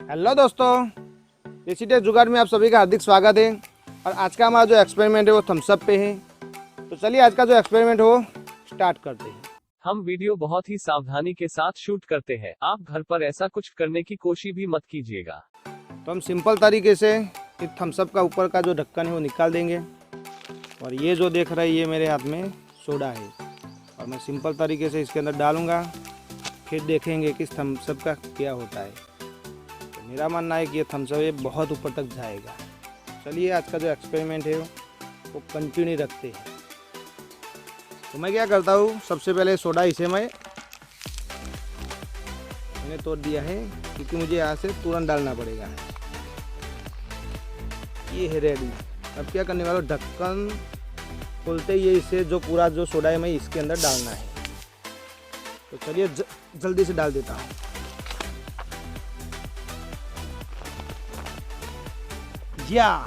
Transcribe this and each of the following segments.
Hello दोस्तों, देसी take जुगाड़ में आप सभी का हार्दिक स्वागत है। और आज का हमारा जो एक्सपेरिमेंट है वो थम्सअप पे है। तो चलिए आज का जो एक्सपेरिमेंट हो स्टार्ट करते हैं। हम वीडियो बहुत ही सावधानी के साथ शूट करते हैं। आप घर पर ऐसा कुछ करने की कोशिश भी मत कीजिएगा। तो हम सिंपल तरीके से इस थम्सअप का ऊपर का जो ढक्कन है वो निकाल देंगे। और ये जो देख रहे हैं ये मेरे हाथ में सोडा है और मैं सिंपल तरीके से इसके अंदर डालूँगा। फिर देखेंगे कि इस थम्सअप का क्या होता है। तो मेरा मानना है कि ये थम्सअप ये बहुत ऊपर तक जाएगा। चलिए आज का जो एक्सपेरिमेंट है वो कंटिन्यू रखते हैं। तो मैं क्या करता हूँ, सबसे पहले सोडा इसे मैंने तोड़ दिया है क्योंकि मुझे यहाँ से तुरंत डालना पड़ेगा। ये है रेडी। अब क्या करने वाला, ढक्कन खोलते ही इसे जो पूरा जो सोडा है मैं इसके अंदर डालना है। तो चलिए जल्दी से डाल देता हूँ। या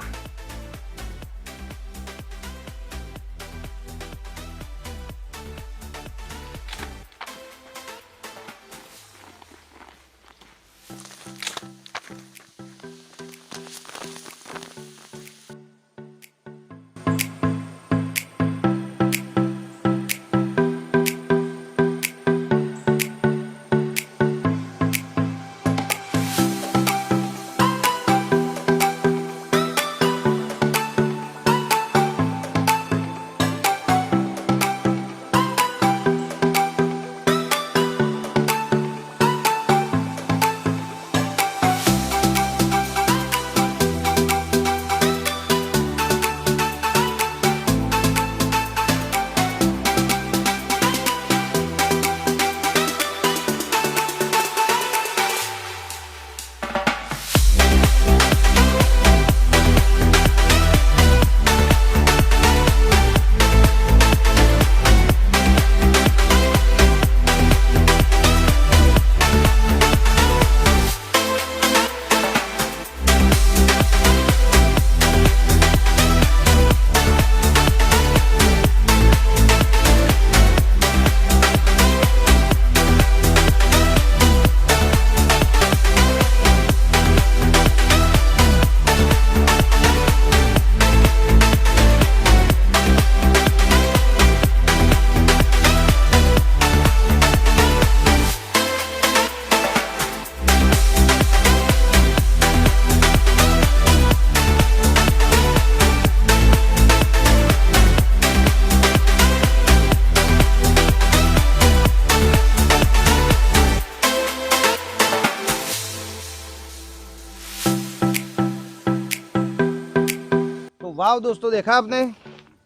वाह दोस्तों, देखा आपने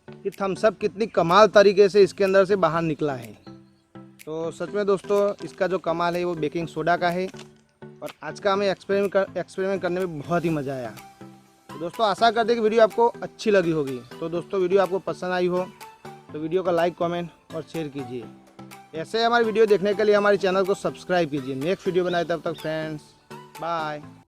कि थम्सअप कितनी कमाल तरीके से इसके अंदर से बाहर निकला है। तो सच में दोस्तों इसका जो कमाल है वो बेकिंग सोडा का है। और आज का हमें एक्सपेरिमेंट करने में बहुत ही मज़ा आया। तो दोस्तों आशा करते हैं कि वीडियो आपको अच्छी लगी होगी। तो दोस्तों वीडियो आपको पसंद आई हो तो वीडियो का लाइक, कमेंट और शेयर कीजिए। ऐसे हमारी वीडियो देखने के लिए हमारे चैनल को सब्सक्राइब कीजिए। नेक्स्ट वीडियो बनाए तब तक फ्रेंड्स, बाय।